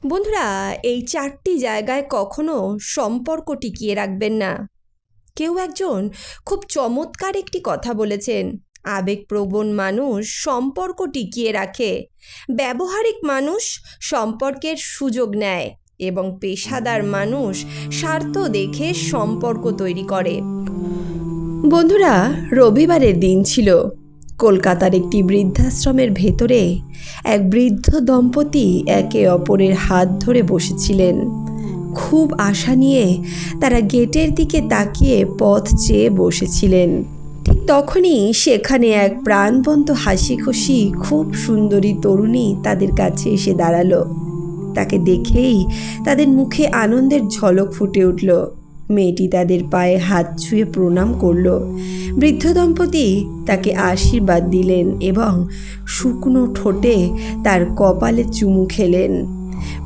বন্ধুরা, এই 4টি জায়গায় কখনো সম্পর্ক টিকিয়ে রাখবেন না। কেউ একজন খুব চমৎকার একটি কথা বলেছেন, আবেগপ্রবণ মানুষ সম্পর্ক টিকিয়ে রাখে, ব্যবহারিক মানুষ সম্পর্কের সুযোগ নেয় এবং পেশাদার মানুষ স্বার্থ দেখে সম্পর্ক তৈরি করে। বন্ধুরা, রবিবারের দিন ছিল। কলকাতার একটি বৃদ্ধাশ্রমের ভেতরে এক বৃদ্ধ দম্পতি একে অপরের হাত ধরে বসেছিলেন। খুব আশা নিয়ে তারা গেটের দিকে তাকিয়ে পথ চেয়ে বসেছিলেন। ঠিক তখনই সেখানে এক প্রাণবন্ত হাসি খুশি খুব সুন্দরী তরুণী তাদের কাছে এসে দাঁড়ালো। তাকে দেখেই তাদের মুখে আনন্দের ঝলক ফুটে উঠল। মেয়েটি তাদের পায়ে হাত ছুঁয়ে প্রণাম করল। বৃদ্ধ দম্পতি তাকে আশীর্বাদ দিলেন এবং শুকনো ঠোঁটে তার কপালে চুমু খেলেন।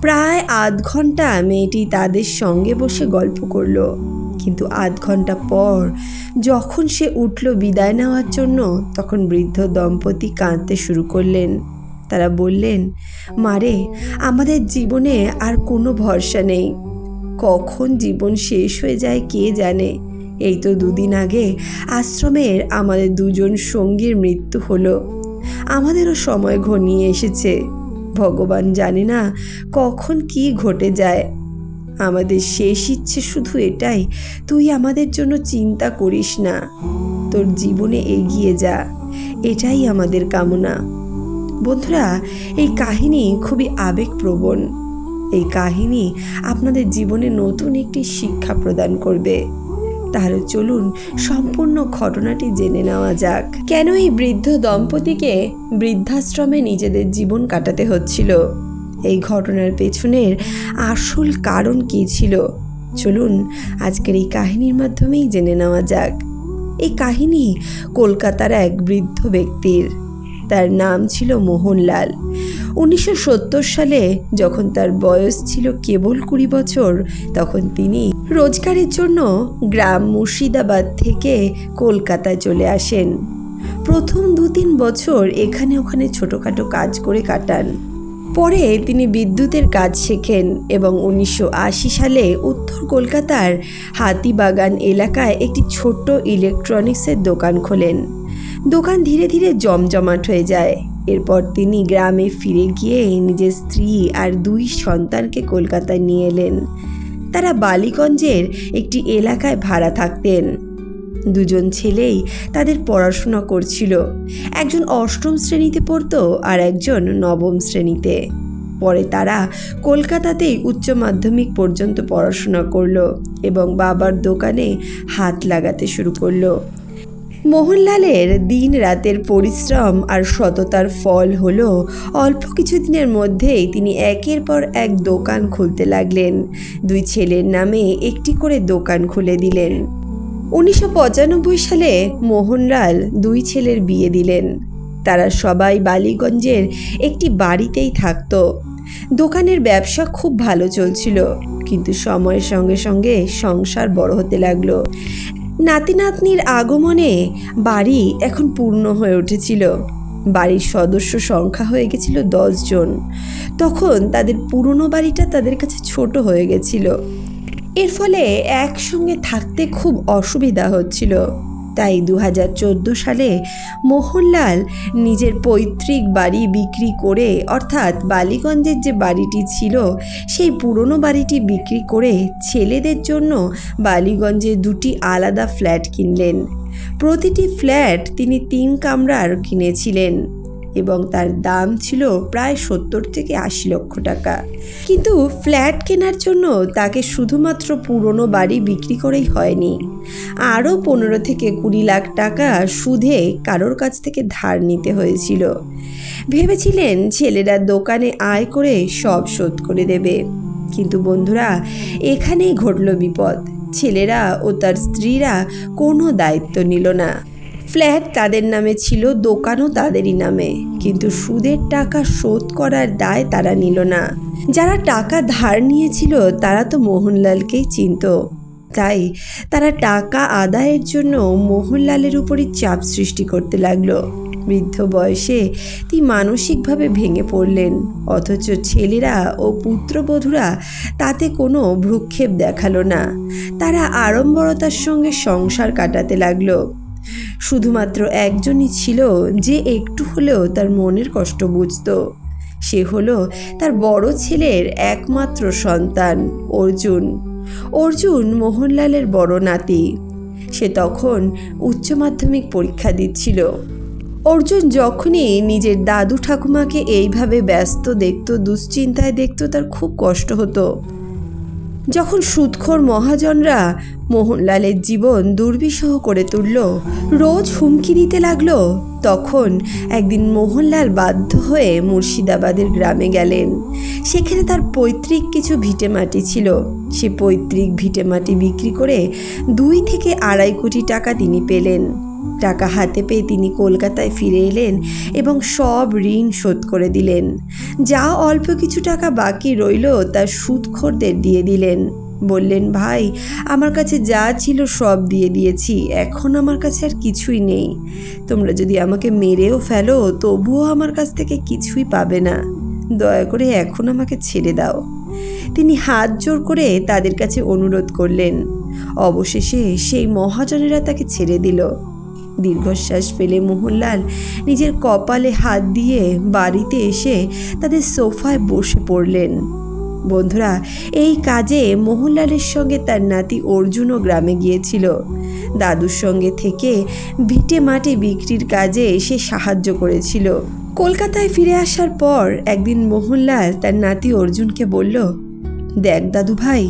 প্রায় আধ ঘন্টা মেয়েটি তাদের সঙ্গে বসে গল্প করল, কিন্তু আধ ঘন্টা পর যখন সে উঠল বিদায় নেওয়ার জন্য, তখন বৃদ্ধ দম্পতি কাঁদতে শুরু করলেন। তারা বললেন, মারে, আমাদের জীবনে আর কোনো ভরসা নেই। কখন জীবন শেষ হয়ে যায় কে জানে। এই তো 2 দিন আগে আশ্রমের আমাদের 2 জন সঙ্গীর মৃত্যু হলো। আমাদেরও সময় ঘনিয়ে এসেছে। ভগবান জানে না কখন কি ঘটে যায়। আমাদের শেষ ইচ্ছে শুধু এটাই, তুই আমাদের জন্য চিন্তা করিস না, তোর জীবনে এগিয়ে যা, এটাই আমাদের কামনা। বন্ধুরা, এই কাহিনী খুবই আবেগপ্রবণ। এই কাহিনী আপনাদের জীবনে নতুন একটি শিক্ষা প্রদান করবে। তাহলে চলুন সম্পূর্ণ ঘটনাটি জেনে নেওয়া যাক। কেন এই বৃদ্ধ দম্পতিকে বৃদ্ধাশ্রমে নিজেদের জীবন কাটাতে হচ্ছিল? এই ঘটনার পেছনের আসল কারণ কী ছিল? চলুন আজকের এই কাহিনীর মাধ্যমেই জেনে নেওয়া যাক। এই কাহিনী কলকাতার এক বৃদ্ধ ব্যক্তির। তার নাম ছিল মোহনলাল। 1970 সালে যখন তার বয়স ছিল কেবল 20 বছর, তখন তিনি রোজগারের জন্য গ্রাম মুর্শিদাবাদ থেকে কলকাতায় চলে আসেন। প্রথম 2-3 বছর এখানে ওখানে ছোটোখাটো কাজ করে কাটান। পরে তিনি বিদ্যুতের কাজ শেখেন এবং 1980 সালে উত্তর কলকাতার হাতিবাগান এলাকায় একটি ছোট্ট ইলেকট্রনিক্সের দোকান খোলেন। দোকান ধীরে ধীরে জমজমাট হয়ে যায়। এরপর তিনি গ্রামে ফিরে গিয়ে নিজের স্ত্রী আর 2 সন্তানকে কলকাতায় নিয়ে এলেন। তারা বালিগঞ্জের একটি এলাকায় ভাড়া থাকতেন। 2 জন ছেলেই তাদের পড়াশোনা করছিল। একজন 8ম শ্রেণীতে পড়তো আর একজন 9ম শ্রেণীতে। পরে তারা কলকাতাতেই উচ্চ মাধ্যমিক পর্যন্ত পড়াশোনা করলো এবং বাবার দোকানে হাত লাগাতে শুরু করলো। মোহনলালের দিন রাতের পরিশ্রম আর সততার ফল হলো অল্প কিছুদিনের মধ্যেই তিনি একের পর এক দোকান খুলতে লাগলেন। 2 ছেলের নামে একটি করে দোকান খুলে দিলেন। 1995 সালে মোহনলাল 2 ছেলের বিয়ে দিলেন। তারা সবাই বালিগঞ্জের একটি বাড়িতেই থাকতো। দোকানের ব্যবসা খুব ভালো চলছিল, কিন্তু সময়ের সঙ্গে সঙ্গে সংসার বড় হতে লাগলো। নাতি নাতনির আগমনে বাড়ি এখন পূর্ণ হয়ে উঠেছিল। বাড়ির সদস্য সংখ্যা হয়ে গেছিল 10 জন। তখন তাদের পুরনো বাড়িটা তাদের কাছে ছোট হয়ে গেছিল। এর ফলে একসঙ্গে থাকতে খুব অসুবিধা হচ্ছিল। তাই 2014 সালে মোহনলাল নিজের পৈতৃক বাড়ি বিক্রি করে, অর্থাৎ বালিগঞ্জের যে বাড়িটি ছিল সেই পুরনো বাড়িটি বিক্রি করে ছেলেদের জন্য বালিগঞ্জে 2টি আলাদা ফ্ল্যাট কিনলেন। প্রতিটি ফ্ল্যাট তিনি 3 কামরার কিনেছিলেন এবং তার দাম ছিল প্রায় 70 থেকে 80 লক্ষ টাকা। কিন্তু ফ্ল্যাট কেনার জন্য তাকে শুধুমাত্র পুরনো বাড়ি বিক্রি করেই হয়নি, আরও 15 থেকে 20 লাখ টাকা সুদে কারোর কাছ থেকে ধার নিতে হয়েছিল। ভেবেছিলেন ছেলেরা দোকানে আয় করে সব শোধ করে দেবে। কিন্তু বন্ধুরা, এখানেই ঘটল বিপদ। ছেলেরা ও তার স্ত্রীরা কোনো দায়িত্ব নিল না। ফ্ল্যাট তাদের নামে ছিল, দোকানও তাদেরই নামে, কিন্তু সুদের টাকা শোধ করার দায় তারা নিল না। যারা টাকা ধার নিয়েছিল তারা তো মোহনলালকেই চিনত। তাই তারা টাকা আদায়ের জন্য মোহনলালের উপরই চাপ সৃষ্টি করতে লাগলো। বৃদ্ধ বয়সে তিনি মানসিকভাবে ভেঙে পড়লেন, অথচ ছেলেরা ও পুত্রবধূরা তাতে কোনো ভ্রুক্ষেপ দেখালো না। তারা আড়ম্বরতার সঙ্গে সংসার কাটাতে লাগলো। শুধুমাত্র একজনই ছিল যে একটু হলেও তার মনের কষ্ট বুঝত। সে হলো তার বড় ছেলের একমাত্র সন্তান অর্জুন। অর্জুন মোহনলালের বড় নাতি। সে তখন উচ্চ মাধ্যমিক পরীক্ষা দিচ্ছিল। অর্জুন যখনই নিজের দাদু ঠাকুমাকে এইভাবে ব্যস্ত দেখত, দুশ্চিন্তায় দেখত, তার খুব কষ্ট হতো। যখন সুদখোর মহাজনরা মোহনলালের জীবন দুর্বিষহ করে তুলল, রোজ হুমকি দিতে লাগলো, তখন একদিন মোহনলাল বাধ্য হয়ে মুর্শিদাবাদের গ্রামে গেলেন। সেখানে তার পৈতৃক কিছু ভিটেমাটি ছিল। সে পৈতৃক ভিটেমাটি বিক্রি করে 2 থেকে 2.5 কোটি টাকা তিনি পেলেন। টাকা হাতে পেয়ে তিনি কলকাতায় ফিরে এলেন এবং সব ঋণ শোধ করে দিলেন। যা অল্প কিছু টাকা বাকি রইল তা সুদখোরদের দিয়ে দিলেন। বললেন, ভাই, আমার কাছে যা ছিল সব দিয়ে দিয়েছি, এখন আমার কাছে আর কিছুই নেই। তোমরা যদি আমাকে মেরেও ফেলো তবুও আমার কাছ থেকে কিছুই পাবে না। দয়া করে এখন আমাকে ছেড়ে দাও। তিনি হাত জোর করে তাদের কাছে অনুরোধ করলেন। অবশেষে সেই মহাজনেরা তাকে ছেড়ে দিল। দীর্ঘশ্বাস ফেলে মোহনলাল নিজের কপালে হাত দিয়ে বাড়িতে এসে তাদের সোফায় বসে পড়লেন। বন্ধুরা, এই কাজে মোহনলালের সঙ্গে তার নাতি অর্জুনও গ্রামে গিয়েছিল। দাদুর সঙ্গে থেকে ভিটে মাটি বিক্রির কাজে সে সাহায্য করেছিল। কলকাতায় ফিরে আসার পর একদিন মোহনলাল তার নাতি অর্জুনকে বলল, দেখ দাদু ভাই,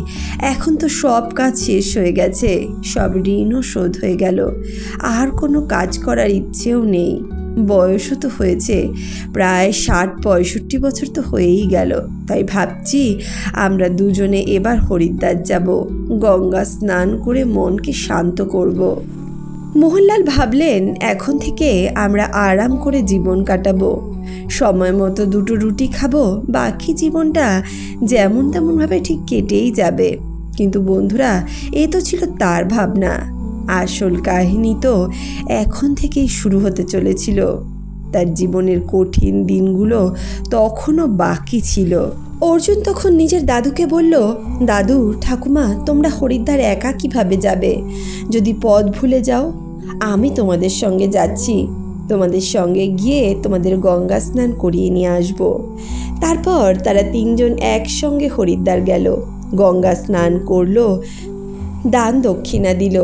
এখন তো সব কাজ শেষ হয়ে গেছে, সব ঋণও শোধ হয়ে গেল, আর কোনো কাজ করার ইচ্ছেও নেই। বয়সও তো হয়েছে, প্রায় 60-65 বছর তো হয়েই গেল। তাই ভাবছি আমরা দুজনে এবার হরিদ্বার যাব, গঙ্গা স্নান করে মনকে শান্ত করব। মোহনলাল ভাবলেন, এখন থেকে আমরা আরাম করে জীবন কাটাবো, সময় মতো 2টো রুটি খাবো, বাকি জীবনটা যেমন তেমনভাবে ঠিক কেটেই যাবে। কিন্তু বন্ধুরা, এ তো ছিল তার ভাবনা। আসল কাহিনী তো এখন থেকেই শুরু হতে চলেছিল। তার জীবনের কঠিন দিনগুলো তখনও বাকি ছিল। অর্জুন তখন নিজের দাদুকে বলল, দাদু ঠাকুমা, তোমরা হরিদ্বার একা কিভাবে যাবে? যদি পথ ভুলে যাও, আমি তোমাদের সঙ্গে যাচ্ছি। তোমাদের সঙ্গে গিয়ে তোমাদের গঙ্গা স্নান করিয়ে নিয়ে আসব। তারপর তারা 3 জন একসঙ্গে হরিদ্বার গেল, গঙ্গা স্নান করলো, দান দক্ষিণা দিল।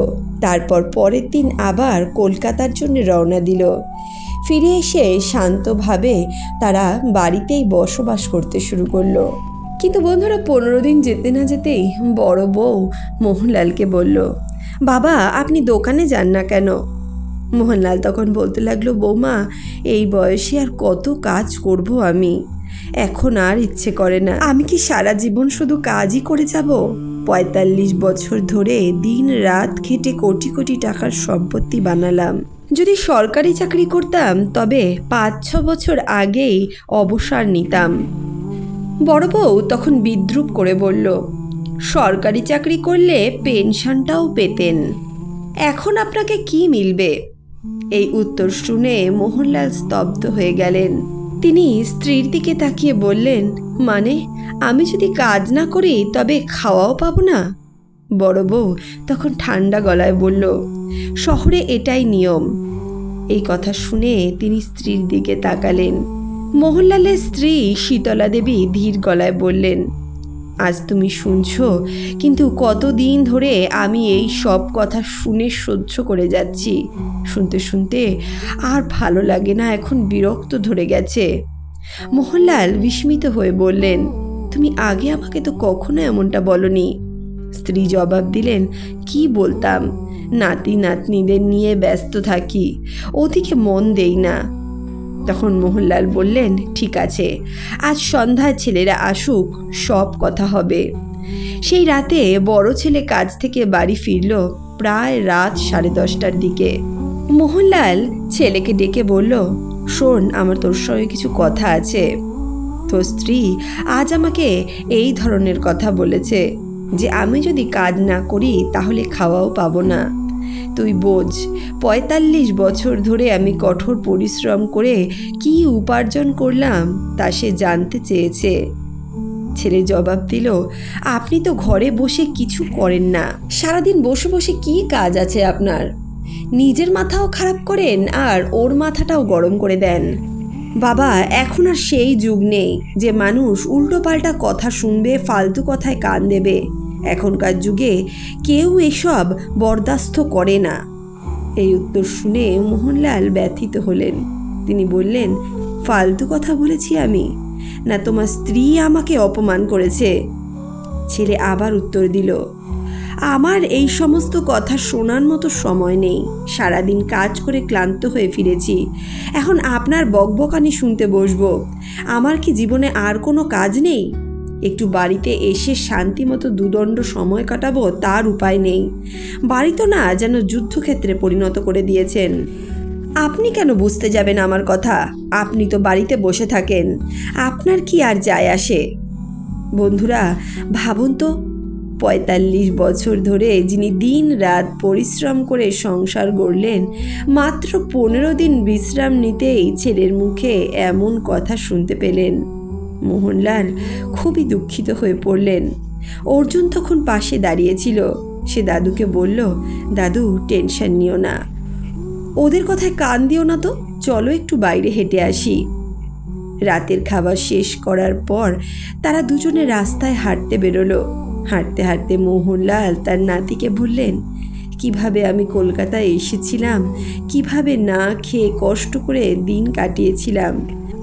তারপর পরের দিন আবার কলকাতার জন্য রওনা দিল। ফিরে এসে শান্তভাবে তারা বাড়িতেই বসবাস করতে শুরু করলো। কিন্তু বন্ধুরা, 15 দিন যেতে না যেতেই বড় বউ মোহনলালকে বলল, বাবা, আপনি দোকানে যান না কেন? মোহনলাল তখন বলতে লাগলো, বৌমা, এই বয়সে আর কত কাজ করব আমি, এখন আর ইচ্ছে করে না। আমি কি সারা জীবন শুধু কাজই করে যাব? 45 বছর ধরে দিন রাত খেটে কোটি কোটি টাকার সম্পত্তি বানালাম। যদি সরকারি চাকরি করতাম তবে 5-6 বছর আগেই অবসর নিতাম। বড় বউ তখন বিদ্রূপ করে বলল, সরকারি চাকরি করলে পেনশনটাও পেতেন, এখন আপনাকে কি মিলবে? এই উত্তর শুনে মোহনলাল স্তব্ধ হয়ে গেলেন। তিনি স্ত্রীর দিকে তাকিয়ে বললেন, মানে আমি যদি কাজ না করি তবে খাওয়াও পাবো না? বড় বউ তখন ঠান্ডা গলায় বলল, শহরে এটাই নিয়ম। এই কথা শুনে তিনি স্ত্রীর দিকে তাকালেন। মোহনলালের স্ত্রী শীতলা দেবী ধীর গলায় বললেন, আজ তুমি শুনছো, কিন্তু কতদিন ধরে আমি এই সব কথা শুনে সহ্য করে যাচ্ছি। শুনতে শুনতে আর ভালো লাগে না, এখন বিরক্ত ধরে গেছে। মোহনলাল বিস্মিত হয়ে বললেন, তুমি আগে আমাকে তো কখনো এমনটা বলনি। স্ত্রী জবাব দিলেন, কি বলতাম, নাতি নাতনিদের নিয়ে ব্যস্ত থাকি, ওদিকে মন দেই না। তখন মোহনলাল বললেন, ঠিক আছে, আজ সন্ধ্যায় ছেলেরা আসুক, সব কথা হবে। সেই রাতে বড় ছেলে কাজ থেকে বাড়ি ফিরল প্রায় রাত 10:30টার দিকে। মোহনলাল ছেলেকে ডেকে বলল, শোন, আমার তোর সঙ্গে কিছু কথা আছে। তোর স্ত্রী আজ আমাকে এই ধরনের কথা বলেছে যে আমি যদি কাজ না করি তাহলে খাওয়াও পাবো না। তুই বোঝ ৪৫ বছর ধরে আমি কঠোর পরিশ্রম করে কি উপার্জন করলাম তা সে জানতে চেয়েছে। ছেলে জবাব দিল, আপনি তো ঘরে বসে কিছু করেন না, সারাদিন বসে বসে কি কাজ আছে আপনার? নিজের মাথাও খারাপ করেন আর ওর মাথাটাও গরম করে দেন। বাবা, এখন আর সেই যুগ নেই যে মানুষ উল্টোপাল্টা কথা শুনবে, ফালতু কথায় কান দেবে। এখনকার যুগে কেউ এসব বরদাস্ত করে না। এই উত্তর শুনে মোহনলাল ব্যথিত হলেন। তিনি বললেন, ফালতু কথা বলেছি আমি, না তোমার স্ত্রী আমাকে অপমান করেছে? ছেলে আবার উত্তর দিল, আমার এই সমস্ত কথা শোনার মতো সময় নেই, সারাদিন কাজ করে ক্লান্ত হয়ে ফিরেছি, এখন আপনার বকবকানি শুনতে বসবো? আমার কি জীবনে আর কোনো কাজ নেই? একটু বাড়িতে এসে শান্তি মতো দুদণ্ড সময় কাটাবো তার উপায় নেই। বাড়ি তো না যেন যুদ্ধক্ষেত্রে পরিণত করে দিয়েছেন। আপনি কেন বুঝতে যাবেন আমার কথা? আপনি তো বাড়িতে বসে থাকেন, আপনার কি আর যায় আসে? বন্ধুরা, ভাবুন তো, ৪৫ বছর ধরে যিনি দিন রাত পরিশ্রম করে সংসার গড়লেন, মাত্র ১৫ দিন বিশ্রাম নিতেই ছেলের মুখে এমন কথা শুনতে পেলেন। মোহনলাল খুবই দুঃখিত হয়ে পড়লেন। অর্জুন তখন পাশে দাঁড়িয়েছিল। সে দাদুকে বলল, দাদু, টেনশন নিও না, ওদের কথায় কান দিও না তো, চলো একটু বাইরে হেঁটে আসি। রাতের খাবার শেষ করার পর তারা দুজনে রাস্তায় হাঁটতে বেরোলো। হাঁটতে হাঁটতে মোহনলাল তার নাতিকে বললেন, কিভাবে আমি কলকাতায় এসেছিলাম, কিভাবে না খেয়ে কষ্ট করে দিন কাটিয়েছিলাম,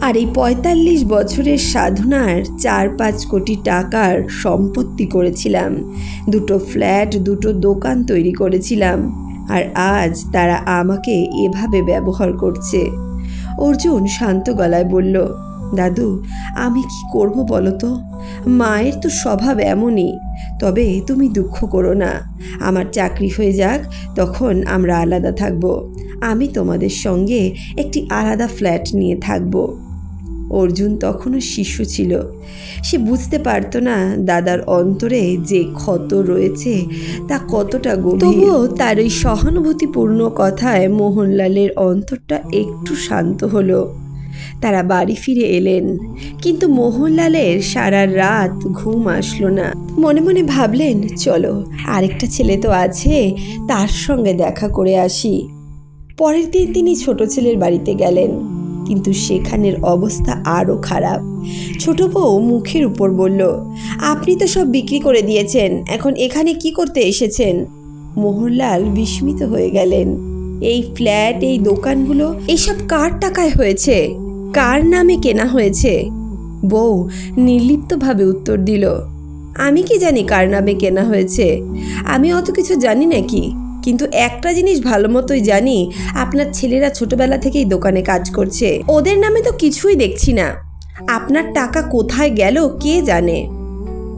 আর এই ৪৫ বছরের সাধনার ৪-৫ কোটি টাকার সম্পত্তি করেছিলাম, 2টো ফ্ল্যাট, 2টো দোকান তৈরি করেছিলাম, আর আজ তারা আমাকে এভাবে ব্যবহার করছে। অর্জুন শান্ত গলায় বলল, দাদু, আমি কি করব বলো তো? মায়ের তো স্বভাব এমনই। তবে তুমি দুঃখ করো না, আমার চাকরি হয়ে যাক, তখন আমরা আলাদা থাকব। আমি তোমাদের সঙ্গে একটি আলাদা ফ্ল্যাট নিয়ে থাকব। অর্জুন তখনও শিশু ছিল। সে বুঝতে পারতো না দাদার অন্তরে যে ক্ষত রয়েছে তা কতটা গভীর। তবুও তার ওই সহানুভূতিপূর্ণ কথায় মোহনলালের অন্তরটা একটু শান্ত হলো। তারা বাড়ি ফিরে এলেন, কিন্তু মোহনলালের সারা রাত ঘুম আসলো না। মনে মনে ভাবলেন, চলো, আরেকটা ছেলে তো আছে, তার সঙ্গে দেখা করে আসি। পরের দিন তিনি ছোট ছেলের বাড়িতে গেলেন, কিন্তু সেখানের অবস্থা আরও খারাপ। ছোট বউ মুখের উপর বলল, আপনি তো সব বিক্রি করে দিয়েছেন, এখন এখানে কি করতে এসেছেন? মোহনলাল বিস্মিত হয়ে গেলেন। এই ফ্ল্যাট, এই দোকানগুলো, এইসব কার টাকায় হয়েছে, কার নামে কেনা হয়েছে? বউ নির্লিপ্তভাবে উত্তর দিল, আমি কি জানি কার নামে কেনা হয়েছে? আমি অত কিছু জানি নাকি? কিন্তু একটা জিনিস ভালো মতোই জানি, আপনার ছেলেরা ছোটবেলা থেকেই দোকানে কাজ করছে, ওদের নামে তো কিছুই দেখছি না। আপনার টাকা কোথায় গেল কে জানে?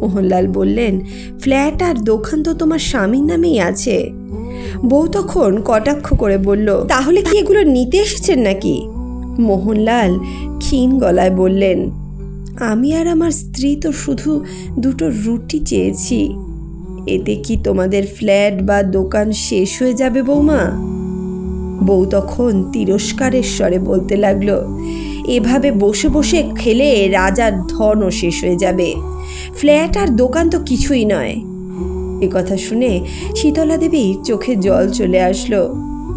মোহনলাল বললেন, ফ্ল্যাট আর দোকান তো তোমার স্বামীর নামেই আছে। বউ তখন কটাক্ষ করে বলল, তাহলে কি এগুলো নিতে এসেছেন নাকি? মোহনলাল ক্ষীণ গলায় বললেন, আমি আর আমার স্ত্রী তো শুধু 2টো রুটি চেয়েছি, এতে কি তোমাদের ফ্ল্যাট বা দোকান শেষ হয়ে যাবে বৌমা? বউ তখন তিরস্কারের স্বরে বলতে লাগলো, এভাবে বসে বসে খেলে রাজার ধনও শেষ হয়ে যাবে, ফ্ল্যাট আর দোকান তো কিছুই নয়। এ কথা শুনে শীতলা দেবীর চোখে জল চলে আসলো।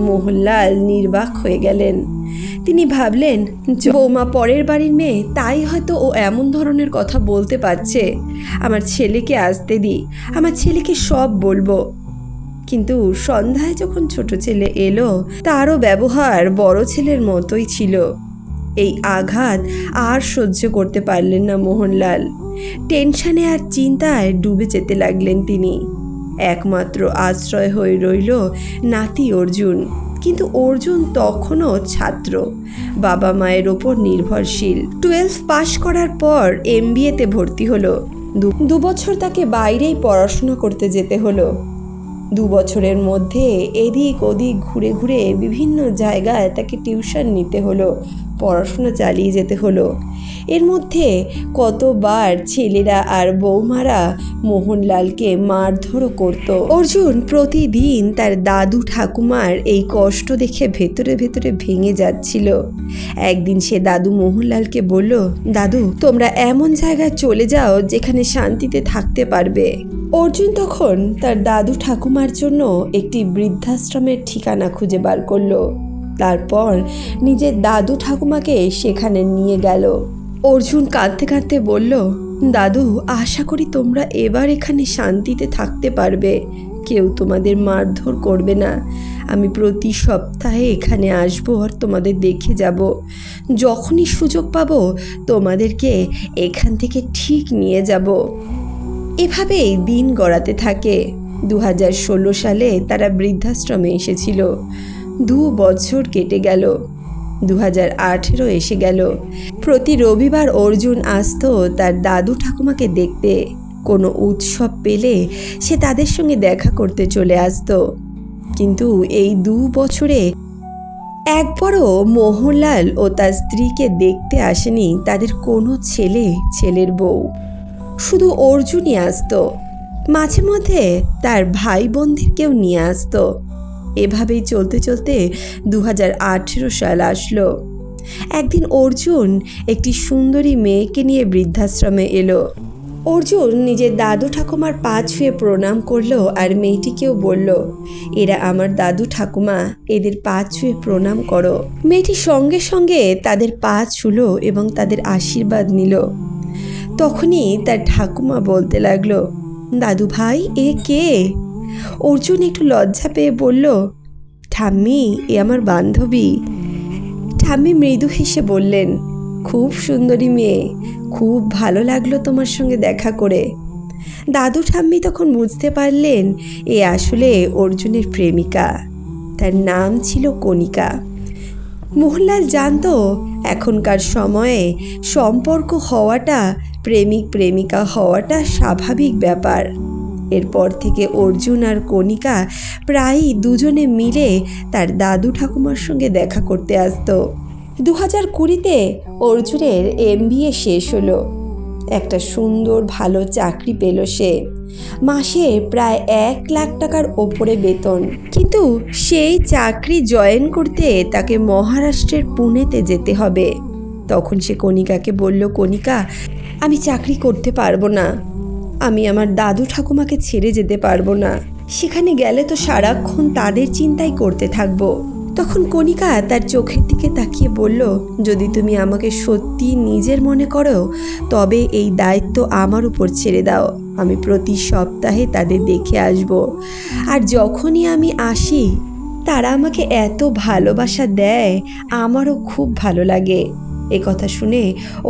মোহনলাল নির্বাক হয়ে গেলেন। তিনি ভাবলেন, বৌমা পরের বাড়ির মেয়ে, তাই হয়তো ও এমন ধরনের কথা বলতে পারছে। আমার ছেলেকে আসতে দিই, আমার ছেলেকে সব বলবো। কিন্তু সন্ধ্যায় যখন ছোট ছেলে এলো, তারও ব্যবহার বড় ছেলের মতোই ছিল। এই আঘাত আর সহ্য করতে পারলেন না মোহনলাল। টেনশনে আর চিন্তায় ডুবে যেতে লাগলেন তিনি। একমাত্র আশ্রয় হয়ে রইল নাতি অর্জুন। কিন্তু অর্জুন তখনও ছাত্র, বাবা মায়ের ওপর নির্ভরশীল। 12 পাশ করার পর MBA-তে ভর্তি হলো। 2 বছর তাকে বাইরেই পড়াশোনা করতে যেতে হলো। 2 বছরের মধ্যে এদিক ওদিক ঘুরে ঘুরে বিভিন্ন জায়গায় তাকে টিউশন নিতে হলো, পড়াশোনা চালিয়ে যেতে হলো। এর মধ্যে কতবার ছেলেরা আর বৌমারা মোহনলালকে মারধরও করত। অর্জুন প্রতিদিন তার দাদু ঠাকুমার এই কষ্ট দেখে ভেতরে ভেতরে ভেঙে যাচ্ছিল। একদিন সে দাদু মোহনলালকে বলল, দাদু, তোমরা এমন জায়গায় চলে যাও যেখানে শান্তিতে থাকতে পারবে। অর্জুন তখন তার দাদু ঠাকুমার জন্য একটি বৃদ্ধাশ্রমের ঠিকানা খুঁজে বার করলো। তারপর নিজের দাদু ঠাকুমাকে সেখানে নিয়ে গেল। অর্জুন কাঁদতে কাঁদতে বলল, দাদু, আশা করি তোমরা এবার এখানে শান্তিতে থাকতে পারবে, কেউ তোমাদের মারধর করবে না। আমি প্রতি সপ্তাহে এখানে আসবো আর তোমাদের দেখে যাব। যখনই সুযোগ পাবো তোমাদেরকে এখান থেকে ঠিক নিয়ে যাব। এভাবেই দিন গড়াতে থাকে। 2016 সালে তারা বৃদ্ধাশ্রমে এসেছিল। 2 বছর কেটে গেল। 2018 এসে গেল। প্রতি রবিবার অর্জুন আসতো তার দাদু ঠাকুমাকে দেখতে। কোনো উৎসব পেলে সে তাদের সঙ্গে দেখা করতে চলে আসতো। কিন্তু এই 2 বছরে একবারও মোহনলাল ও তার স্ত্রীকে দেখতে আসেনি তাদের কোনো ছেলে, ছেলের বউ। শুধু অর্জুনই আসতো। মাঝে মধ্যে তার ভাই বোনদেরকেও নিয়ে আসতো। এভাবেই চলতে চলতে 2018 সাল আসলো। একদিন অর্জুন একটি সুন্দরী মেয়েকে নিয়ে বৃদ্ধাশ্রমে এলো। অর্জুন নিজের দাদু ঠাকুমার পা ছুঁয়ে প্রণাম করলো আর মেয়েটিকেও বলল, এরা আমার দাদু ঠাকুমা, এদের পা ছুঁয়ে প্রণাম করো। মেয়েটি সঙ্গে সঙ্গে তাদের পা ছুঁলো এবং তাদের আশীর্বাদ নিল। তখনই তার ঠাকুমা বলতে লাগলো, দাদু ভাই, এ কে? অর্জুন একটু লজ্জা পেয়ে বলল, ঠাম্মি, এ আমার বান্ধবী। ঠাম্মি মৃদু হেসে বললেন, খুব সুন্দরী মেয়ে, খুব ভালো লাগলো তোমার সঙ্গে দেখা করে। দাদু ঠাম্মি তখন বুঝতে পারলেন এ আসলে অর্জুনের প্রেমিকা। তার নাম ছিল কণিকা। মোহনলাল জানতো এখনকার সময়ে সম্পর্ক হওয়াটা, প্রেমিক প্রেমিকা হওয়াটা স্বাভাবিক ব্যাপার। এরপর থেকে অর্জুন আর কণিকা প্রায়ই দুজনে মিলে তার দাদু ঠাকুমার সঙ্গে দেখা করতে আসতো। 2020-তে অর্জুনের MBA শেষ হলো। একটা সুন্দর ভালো চাকরি পেল সে। মাসে প্রায় 1 লাখ টাকার ওপরে বেতন। কিন্তু সেই চাকরি জয়েন করতে তাকে মহারাষ্ট্রের পুনেতে যেতে হবে। তখন সে কণিকাকে বলল, কণিকা, আমি চাকরি করতে পারবো না। আমি আমার দাদু ঠাকুমাকে ছেড়ে যেতে পারবো না। সেখানে গেলে তো সারাক্ষণ তাদের চিন্তাই করতে থাকবো। তখন কণিকা তার চোখের দিকে তাকিয়ে বলল, যদি তুমি আমাকে সত্যি নিজের মনে করো তবে এই দায়িত্ব আমার উপর ছেড়ে দাও। আমি প্রতি সপ্তাহে তাদের দেখে আসব। আর যখনই আমি আসি তারা আমাকে এত ভালোবাসা দেয়, আমারও খুব ভালো লাগে। এ কথা শুনে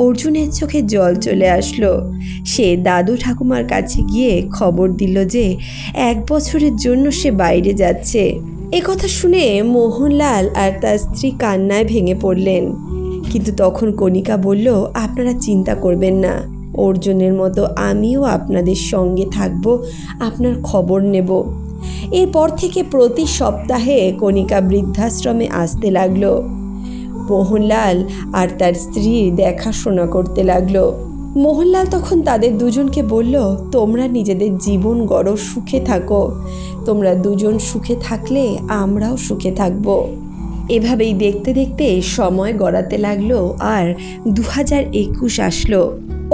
অর্জুনের চোখে জল চলে আসলো। সে দাদু ঠাকুমার কাছে গিয়ে খবর দিল যে 1 বছরের জন্য সে বাইরে যাচ্ছে। এ কথা শুনে মোহনলাল আর তার স্ত্রী কান্নায় ভেঙে পড়লেন। কিন্তু তখন কণিকা বলল, আপনারা চিন্তা করবেন না, অর্জুনের মতো আমিও আপনাদের সঙ্গে থাকব, আপনার খবর নেব। এরপর থেকে প্রতি সপ্তাহে কণিকা বৃদ্ধাশ্রমে আসতে লাগলো। মোহনলাল আর তার স্ত্রী দেখাশোনা করতে লাগলো। মোহনলাল তখন তাদের দুজনকে বলল, তোমরা নিজেদের জীবন গড়ো, সুখে থাকো। তোমরা দুজন সুখে থাকলে আমরাও সুখে থাকব। এভাবেই দেখতে দেখতে সময় গড়াতে লাগলো আর 2021 আসলো।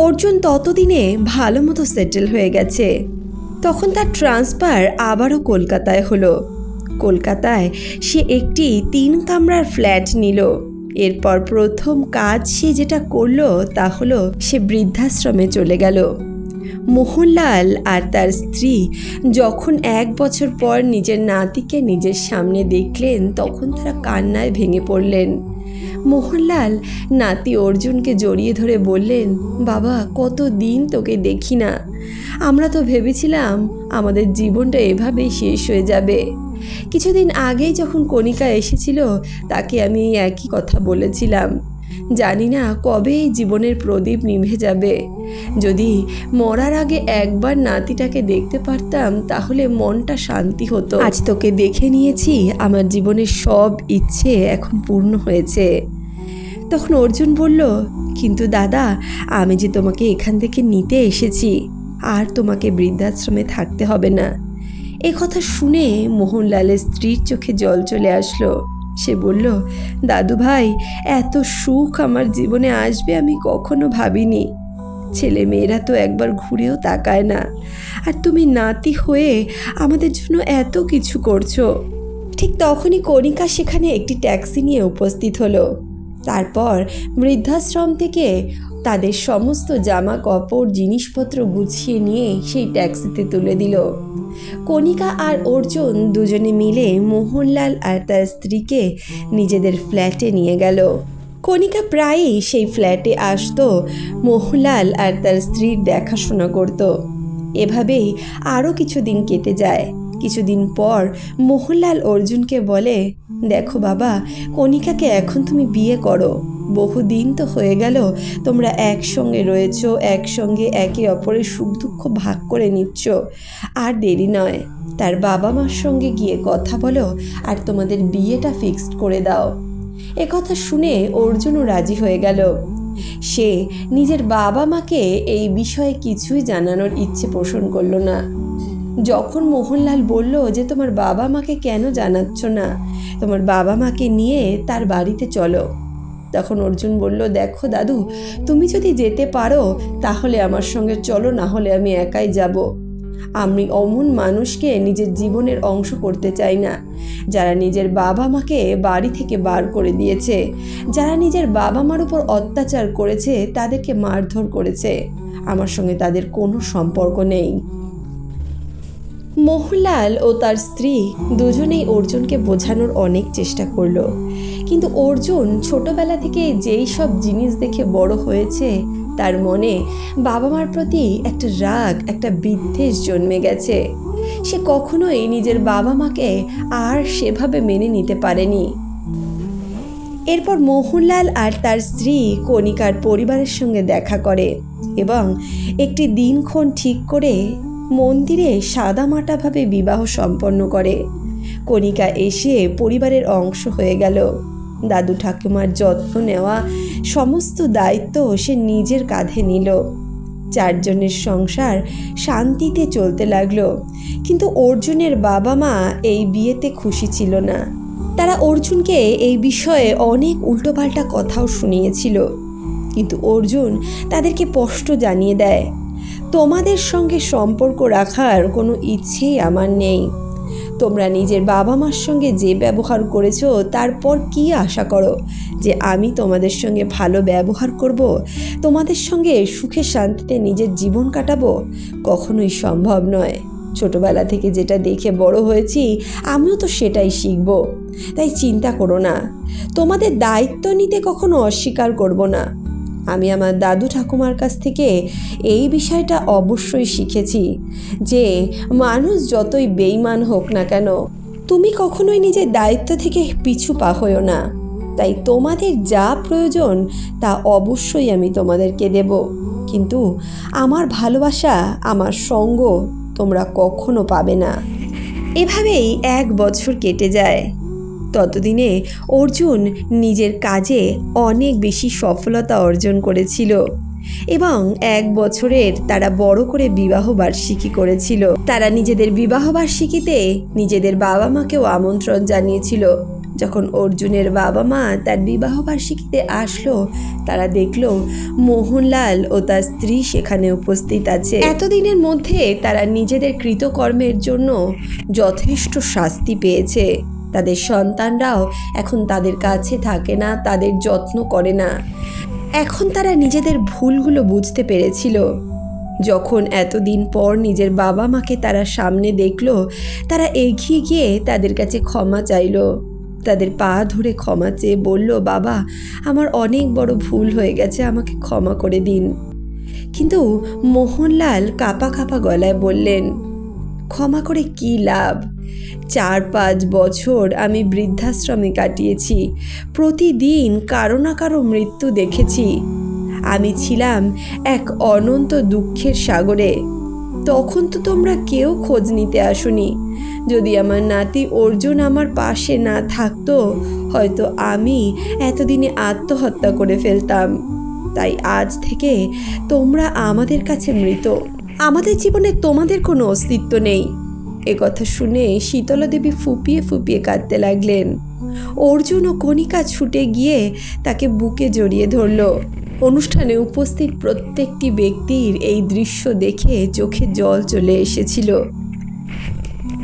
অর্জুন ততদিনে ভালো মতো সেটেল হয়ে গেছে। তখন তার ট্রান্সফার আবারও কলকাতায় হলো। কলকাতায় সে একটি 3 কামরার ফ্ল্যাট নিল। এরপর প্রথম কাজ সে যেটা করলো তা হলো সে বৃদ্ধাশ্রমে চলে গেল। মোহনলাল আর তার স্ত্রী যখন 1 বছর পর নিজের নাতিকে নিজের সামনে দেখলেন তখন তারা কান্নায় ভেঙে পড়লেন। মোহনলাল নাতি অর্জুনকে জড়িয়ে ধরে বললেন, বাবা, কতদিন তোকে দেখি না। আমরা তো ভেবেছিলাম আমাদের জীবনটা এভাবেই শেষ হয়ে যাবে। কিছুদিন আগেই যখন কণিকা এসেছিল তাকে আমি এই একই কথা বলেছিলাম। জানি না কবে এই জীবনের প্রদীপ নিভে যাবে। যদি মরার আগে একবার নাতিটাকে দেখতে পারতাম তাহলে মনটা শান্তি হতো। আজ তোকে দেখে নিয়েছি, আমার জীবনের সব ইচ্ছে এখন পূর্ণ হয়েছে। তখন অর্জুন বলল, কিন্তু দাদা, আমি যে তোমাকে এখান থেকে নিতে এসেছি, আর তোমাকে বৃদ্ধাশ্রমে থাকতে হবে না। এ কথা শুনে মোহনলালের স্ত্রীর চোখে জল চলে আসলো। সে বলল, দাদু ভাই, এত সুখ আমার জীবনে আসবে আমি কখনো ভাবিনি। ছেলে মেয়েরা তো একবার ঘুরেও তাকায় না, আর তুমি নাতি হয়ে আমাদের জন্য এত কিছু করছো। ঠিক তখনই কণিকা সেখানে একটি ট্যাক্সি নিয়ে উপস্থিত হলো। তারপর বৃদ্ধাশ্রম থেকে তাদের সমস্ত জামা কাপড় জিনিসপত্র গুছিয়ে নিয়ে সেই ট্যাক্সিতে তুলে দিল। কণিকা আর অর্জুন দুজনে মিলে মোহনলাল আর তার স্ত্রীকে নিজেদের ফ্ল্যাটে নিয়ে গেল। কণিকা প্রায়ই সেই ফ্ল্যাটে আসতো, মোহনলাল আর তার স্ত্রীর দেখাশোনা করত। এভাবেই আরও কিছুদিন কেটে যায়। কিছুদিন পর মোহনলাল অর্জুনকে বলে, দেখো বাবা, কণিকাকে এখন তুমি বিয়ে করো। বহুদিন তো হয়ে গেল তোমরা একসঙ্গে রয়েছো, একসঙ্গে একে অপরের সুখ দুঃখ ভাগ করে নিচ্ছ। আর দেরি নয়, তার বাবা মার সঙ্গে গিয়ে কথা বলো আর তোমাদের বিয়েটা ফিক্সড করে দাও। একথা শুনে অর্জুনও রাজি হয়ে গেল। সে নিজের বাবা মাকে এই বিষয়ে কিছুই জানানোর ইচ্ছে পোষণ করল না। যখন মোহনলাল বলল যে তোমার বাবা মাকে কেন জানাচ্ছ না, তোমার বাবা মাকে নিয়ে তার বাড়িতে চলো, তখন অর্জুন বলল, দেখো দাদু, তুমি যদি যেতে পারো তাহলে আমার সঙ্গে চলো, না হলে আমি একাই যাব। আমি অমন মানুষকে নিজের জীবনের অংশ করতে চাই না, যারা নিজের বাবা মাকে বাড়ি থেকে বার করে দিয়েছে, যারা নিজের বাবা মার উপর অত্যাচার করেছে, তাদেরকে মারধর করেছে। আমার সঙ্গে তাদের কোনো সম্পর্ক নেই। মোহনলাল ও তার স্ত্রী দুজনেই অর্জুনকে বোঝানোর অনেক চেষ্টা করলো, কিন্তু অর্জুন ছোটবেলা থেকে যেই সব জিনিস দেখে বড় হয়েছে, তার মনে বাবা মার প্রতি একটা রাগ, একটা বিদ্বেষ জন্মে গেছে। সে কখনোই নিজের বাবা মাকে আর সেভাবে মেনে নিতে পারেনি। এরপর মোহনলাল আর তার স্ত্রী কণিকার পরিবারের সঙ্গে দেখা করে এবং একটি দিনক্ষণ ঠিক করে মন্দিরে সাদামাটাভাবে বিবাহ সম্পন্ন করে। কণিকা এসে পরিবারের অংশ হয়ে গেল। দাদু ঠাকুমার যত্ন নেওয়া সমস্ত দায়িত্ব সে নিজের কাঁধে নিল। চারজনের সংসার শান্তিতে চলতে লাগলো। কিন্তু অর্জুনের বাবা মা এই বিয়েতে খুশি ছিল না। তারা অর্জুনকে এই বিষয়ে অনেক উল্টোপাল্টা কথাও শুনিয়েছিল, কিন্তু অর্জুন তাদেরকে স্পষ্ট জানিয়ে দেয়, তোমাদের সঙ্গে সম্পর্ক রাখার কোনো ইচ্ছেই আমার নেই। তোমরা নিজের বাবা মার সঙ্গে যে ব্যবহার করেছো, তারপর কি আশা করো যে আমি তোমাদের সঙ্গে ভালো ব্যবহার করব, তোমাদের সঙ্গে সুখে শান্তিতে নিজের জীবন কাটাবো? কখনোই সম্ভব নয়। ছোটবেলা থেকে যেটা দেখে বড় হয়েছি, আমিও তো সেটাই শিখব। তাই চিন্তা করো না, তোমাদের দায়িত্ব নিতে কখনো অস্বীকার করব না। আমি আমার দাদু ঠাকুমার কাছ থেকে এই বিষয়টা অবশ্যই শিখেছি যে মানুষ যতই বেইমান হোক না কেন, তুমি কখনোই নিজের দায়িত্ব থেকে পিছু পা হও না। তাই তোমাদের যা প্রয়োজন তা অবশ্যই আমি তোমাদেরকে দেব, কিন্তু আমার ভালোবাসা, আমার সঙ্গ তোমরা কখনো পাবে না। এভাবেই 1 বছর কেটে যায়। ততদিনে অর্জুন নিজের কাজে অনেক বেশি সফলতা অর্জন করেছিল এবং 1 বছরের তারা বড় করে বিবাহ বার্ষিকী করেছিল। তারা নিজেদের বিবাহ বার্ষিকীতে নিজেদের বাবা মাকেও আমন্ত্রণ জানিয়েছিল। যখন অর্জুনের বাবা মা তার বিবাহ বার্ষিকীতে আসলো, তারা দেখলো মোহনলাল ও তার স্ত্রী সেখানে উপস্থিত আছে। এতদিনের মধ্যে তারা নিজেদের কৃতকর্মের জন্য যথেষ্ট শাস্তি পেয়েছে। তাদের সন্তানরাও এখন তাদের কাছে থাকে না, তাদের যত্ন করে না। এখন তারা নিজেদের ভুলগুলো বুঝতে পেরেছিল। যখন এতদিন পর নিজের বাবা মাকে তারা সামনে দেখলো, তারা এগিয়ে গিয়ে তাদের কাছে ক্ষমা চাইলো। তাদের পা ধরে ক্ষমা চেয়ে বলল, বাবা, আমার অনেক বড় ভুল হয়ে গেছে, আমাকে ক্ষমা করে দিন। কিন্তু মোহনলাল কাঁপা কাঁপা গলায় বললেন, ক্ষমা করে কী লাভ? 4-5 বছর আমি বৃদ্ধাশ্রমে কাটিয়েছি। প্রতিদিন কারো না কারো মৃত্যু দেখেছি। আমি ছিলাম এক অনন্ত দুঃখের সাগরে। তখন তো তোমরা কেউ খোঁজ নিতে আসোনি। যদি আমার নাতি অর্জুন আমার পাশে না থাকতো, হয়তো আমি এতদিনে আত্মহত্যা করে ফেলতাম। তাই আজ থেকে তোমরা আমাদের কাছে মৃত, আমাদের জীবনে তোমাদের কোনো অস্তিত্ব নেই। কথা শুনে শীতলা দেবী ফুপিয়ে ফুপিয়ে কাঁদতে লাগলেন। অর্জুন ও কণিকা ছুটে গিয়ে তাকে বুকে জড়িয়ে ধরল। অনুষ্ঠানে উপস্থিত প্রত্যেকটি ব্যক্তির এই দৃশ্য দেখে চোখে জল চলে এসেছিল।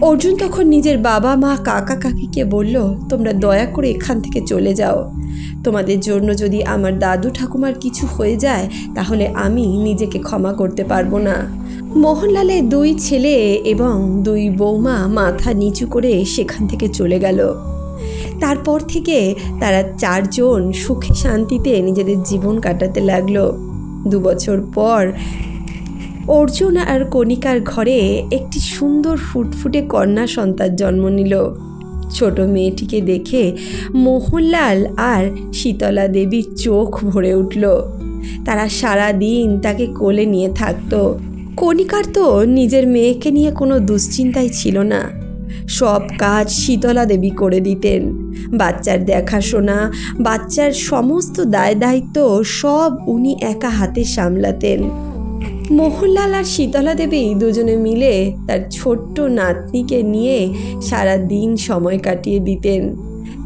অর্জুন তখন নিজের বাবা মা কাকা কাকিকে বলল, তোমরা দয়া করে এখান থেকে চলে যাও। তোমাদের জন্য যদি আমার দাদু ঠাকুমার কিছু হয়ে যায় তাহলে আমি নিজেকে ক্ষমা করতে পারবো না। মোহনলালের 2 ছেলে এবং 2 বৌমা মাথা নিচু করে সেখান থেকে চলে গেল। তারপর থেকে তারা 4 জন সুখে শান্তিতে নিজেদের জীবন কাটাতে লাগলো। 2 বছর পর অর্জুন আর কণিকার ঘরে একটি সুন্দর ফুটফুটে কন্যা সন্তান জন্ম নিল। ছোট মেয়েটিকে দেখে মোহনলাল আর শীতলা দেবীর চোখ ভরে উঠল। তারা সারা দিন তাকে কোলে নিয়ে থাকতো। কণিকার তো নিজের মেয়েকে নিয়ে কোনো দুশ্চিন্তাই ছিল না। সব কাজ শীতলা দেবী করে দিতেন। বাচ্চার দেখাশোনা, বাচ্চার সমস্ত দায় দায়িত্ব সব উনি একা হাতে সামলাতেন। মোহনলাল আর শীতলা দেবী দুজনে মিলে তার ছোট্ট নাতনিকে নিয়ে সারা দিন সময় কাটিয়ে দিতেন।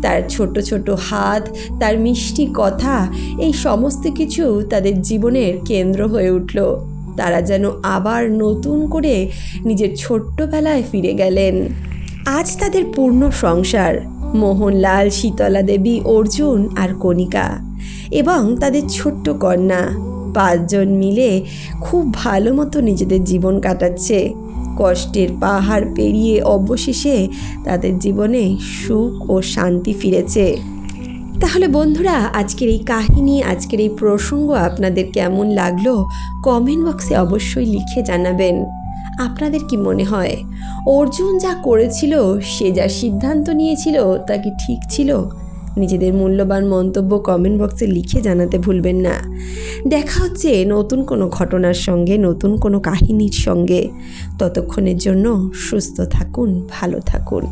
তার ছোট ছোট হাত, তার মিষ্টি কথা, এই সমস্ত কিছু তাদের জীবনের কেন্দ্র হয়ে উঠল। তারা যেন আবার নতুন করে নিজের ছোট্টবেলায় ফিরে গেলেন। আজ তাদের পূর্ণ সংসার, মোহনলাল, শীতলা দেবী, অর্জুন আর কণিকা এবং তাদের ছোট্ট কন্যা, 5 জন মিলে খুব ভালো মতো নিজেদের জীবন কাটাচ্ছে। কষ্টের পাহাড় পেরিয়ে অবশেষে তাদের জীবনে সুখ ও শান্তি ফিরেছে। তাহলে বন্ধুরা, আজকের এই কাহিনী, আজকের এই প্রসঙ্গ আপনাদের কেমন লাগলো কমেন্ট বক্সে অবশ্যই লিখে জানাবেন। আপনাদের কি মনে হয় অর্জুন যা করেছিল, সে যা সিদ্ধান্ত নিয়েছিল তা কি ঠিক ছিল? নিজেদের মূল্যবান মন্তব্য কমেন্ট বক্সে লিখে জানাতে ভুলবেন না। দেখা হচ্ছে নতুন কোনো ঘটনার সঙ্গে, নতুন কোনো কাহিনীর সঙ্গে। ততক্ষণের জন্য সুস্থ থাকুন, ভালো থাকুন।